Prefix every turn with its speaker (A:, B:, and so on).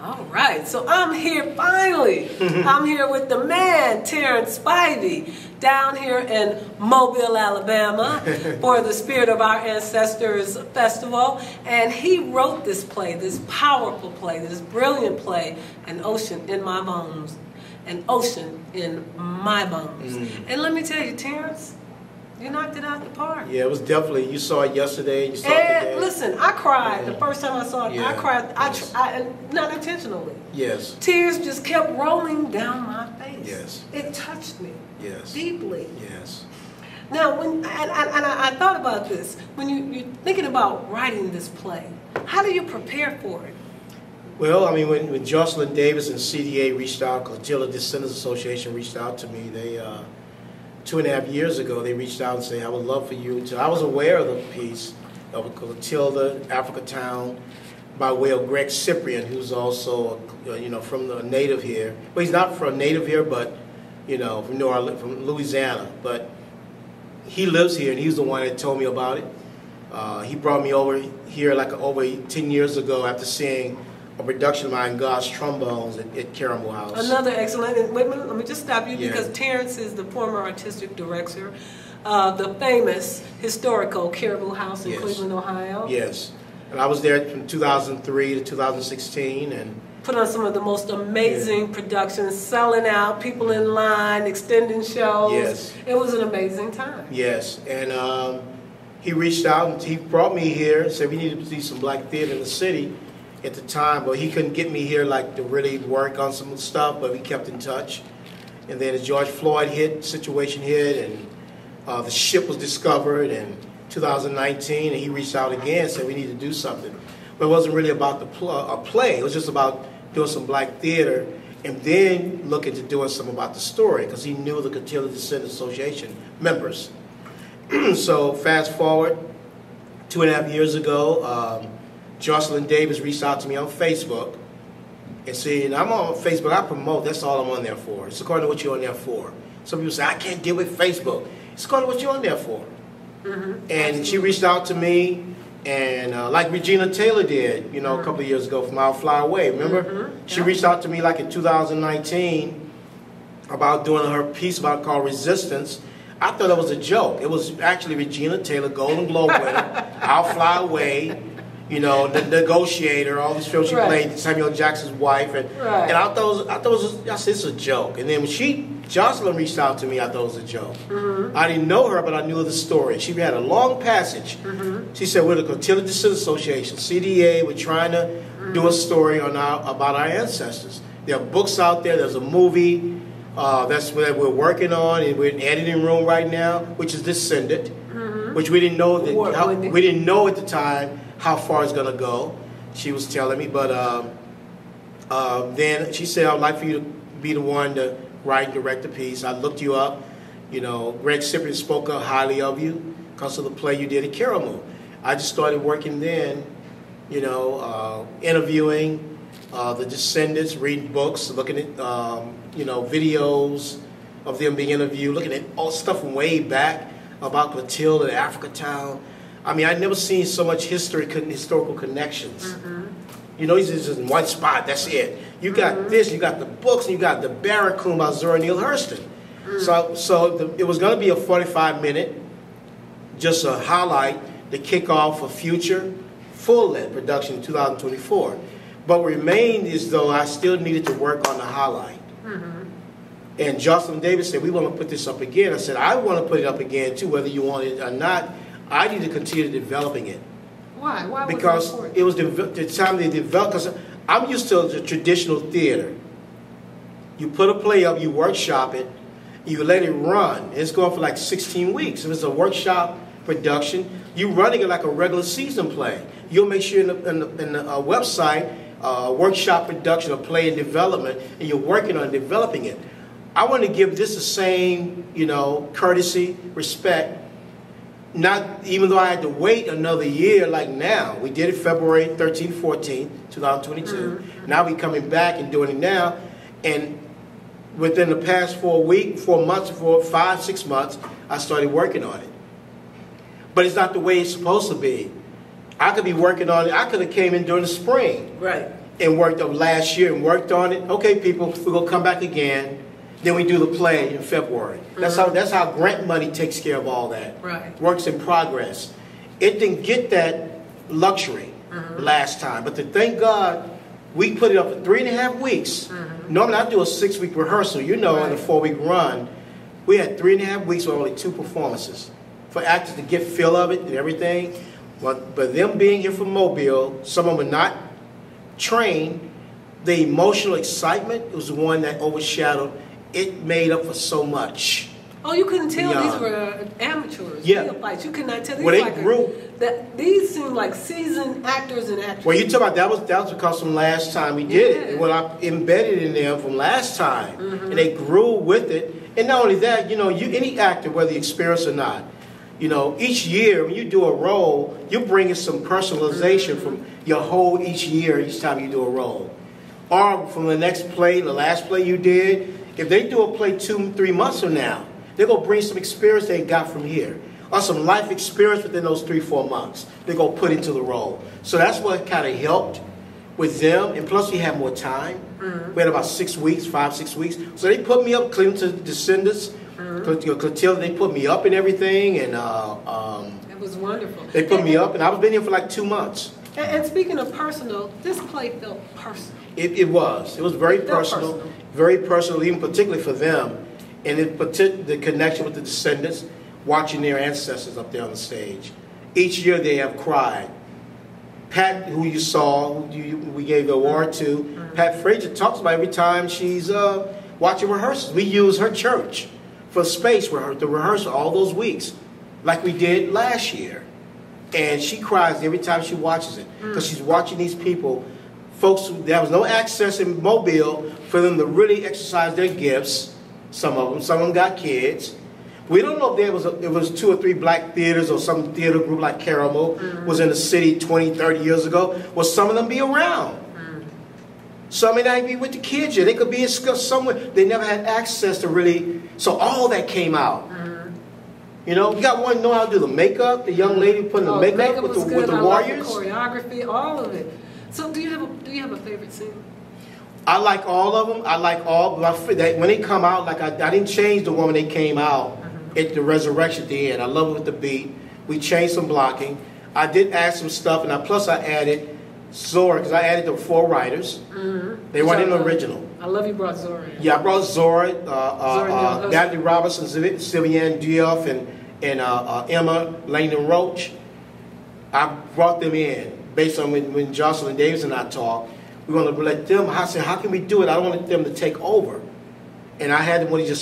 A: All right, so I'm here finally. I'm here with the man, Terrence Spivey, down here in Mobile, Alabama for the Spirit of Our Ancestors Festival. And he wrote this play, this powerful play, this brilliant play, An Ocean in My Bones. An Ocean in My Bones. And let me tell you, Terrence, you knocked it out the park.
B: Yeah, it was definitely, you saw it yesterday, you saw it today.
A: Listen, I cried the first time I saw it. I cried, I not intentionally.
B: Yes.
A: Tears just kept rolling down my face.
B: Yes.
A: It touched me.
B: Yes.
A: Deeply.
B: Yes.
A: Now, when I thought about this, when you're thinking about writing this play, how do you prepare for it?
B: Well, I mean, when Jocelyn Davis and CDA reached out, Clotilda Descendants Association reached out to me, they 2.5 years ago, they reached out and said, I would love for you to, I was aware of the piece of Clotilda, Africa Town, by way of Greg Cyprian, who's also, from the native here. Well, he's not from native here, but, from New Orleans, from Louisiana. But he lives here, and he's the one that told me about it. He brought me over here like over 10 years ago after seeing a production of mine, God's Trombones, at Caramel House.
A: Another excellent, and wait a minute, let me just stop you because Terrence is the former artistic director of the famous historical Caramel House in Cleveland, Ohio.
B: Yes, and I was there from 2003 to 2016 and
A: put on some of the most amazing productions, selling out, people in line, extending shows.
B: Yes.
A: It was an amazing time.
B: Yes, and he reached out and he brought me here, said we needed to see some black theater in the city at the time, but he couldn't get me here to really work on some stuff, but we kept in touch. And then as George Floyd situation hit, and the ship was discovered in 2019, and he reached out again and said we need to do something. But it wasn't really about the play, it was just about doing some black theater, and then looking to doing something about the story, because he knew the Clotilda Descendants Association members. So fast forward, 2.5 years ago, Jocelyn Davis reached out to me on Facebook and said, I'm on Facebook, I promote, that's all I'm on there for. It's according to what you're on there for. Some people say, I can't deal with Facebook. It's according to what you're on there for. And she reached out to me, and like Regina Taylor did, a couple of years ago from I'll Fly Away, remember? She reached out to me like in 2019 about doing her piece called Resistance. I thought it was a joke. It was actually Regina Taylor, Golden Globe winner, I'll Fly Away, The Negotiator, all these films she played, Samuel Jackson's wife, and I said it's a joke. And then when Jocelyn reached out to me, I thought it was a joke. I didn't know her, but I knew the story. She had a long passage. She said, we're the Clotilda Descendants Association, CDA, we're trying to do a story about our ancestors. There are books out there, there's a movie that's what we're working on, and we're in the editing room right now, which is Descendant, which we didn't know we didn't know at the time how far it's going to go, she was telling me, but then she said, I'd like for you to be the one to write and direct the piece. I looked you up, Greg Cyprian spoke highly of you because of the play you did at Caramel. I just started working then, interviewing the descendants, reading books, looking at, videos of them being interviewed, looking at all stuff from way back about Clotilda and Africa Town. I mean, I'd never seen so much historical connections. He's just in one spot, that's it. You got this, you got the books, and you got the Barracoon by Zora Neale Hurston. So it was going to be a 45-minute, just a highlight, the kickoff of future full-length production in 2024. But what remained is though I still needed to work on the highlight. And Jocelyn Davis said, we want to put this up again. I said, I want to put it up again too, whether you want it or not. I need to continue developing it.
A: Why? Why was
B: because
A: that
B: it was the time they developed. Because I'm used to the traditional theater. You put a play up, you workshop it, you let it run. It's going for like 16 weeks. If it's a workshop production, you're running it like a regular season play. You'll make sure in the website, workshop production, a play in development, and you're working on developing it. I want to give this the same, courtesy, respect. Not even though I had to wait another year like now. We did it February 13th, 14th, 2022. Now we're coming back and doing it now. And within the past 5, 6 months, I started working on it. But it's not the way it's supposed to be. I could be working on it. I could have came in during the spring.
A: Right.
B: and worked on last year and worked on it. Okay, people, we're gonna come back again. Then we do the play in February. That's how grant money takes care of all that.
A: Right.
B: Works in progress. It didn't get that luxury last time, but to thank God, we put it up for 3.5 weeks. Normally I do a 6-week rehearsal, you know, in a 4-week run. We had 3.5 weeks with only 2 performances for actors to get feel of it and everything. But them being here from Mobile, some of them are not trained. The emotional excitement was the one that overshadowed. It made up for so much.
A: Oh, you couldn't tell these were amateurs.
B: Yeah.
A: Neophytes. You could not tell.
B: Well, they grew.
A: These seemed like seasoned actors and actresses.
B: Well, you talk about that was because from last time we did it. Well, I embedded in them from last time, and they grew with it. And not only that, you know, any actor, whether you're experienced or not, you know, each year when you do a role, you're bringing some personalization from your whole each year, each time you do a role. Or from the next play, the last play you did, if they do a play 2-3 months from now, they're going to bring some experience they got from here. Or some life experience within those 3-4 months. They're going to put into the role. So that's what kind of helped with them. And plus we have more time. We had about 6 weeks, 5-6 weeks. So they put me up, clean to the Descendants. Clotilda, they put me up and everything. And
A: it was wonderful.
B: They put me up, and I was been here for like 2 months.
A: And speaking of personal, this play felt personal.
B: It was. It was very personal. Very personal, even particularly for them. And the connection with the Descendants, watching their ancestors up there on the stage. Each year they have cried. Pat, who you saw, we gave the award to, Pat Frazier talks about every time she's watching rehearsals. We use her church for space for her to rehearse all those weeks, like we did last year. And she cries every time she watches it, because she's watching these people, folks who there was no access in Mobile for them to really exercise their gifts. Some of them got kids. We don't know if it was 2 or 3 black theaters or some theater group like Caramel was in the city 20, 30 years ago. Will some of them be around? Some may not be with the kids yet. They could be in somewhere. They never had access to really. So all that came out. You know, you got one to know how to do the makeup. The young lady putting the makeup with the warriors.
A: The choreography, all of it. So do you have a favorite scene?
B: I like all of them. I like all. When they come out, like I didn't change the one when they came out at the resurrection at the end. I love it with the beat. We changed some blocking. I did add some stuff, and plus I added Zora, because I added the 4 writers. They weren't in the original.
A: I love you brought Zora in.
B: Yeah, I brought Zora, Natalie Robinson, Sylviane Diouf, and Emma Langdon Roach. I brought them in based on when Jocelyn Davis and I talked. We're going to let them. I said, how can we do it? I don't want them to take over. And I had them when he just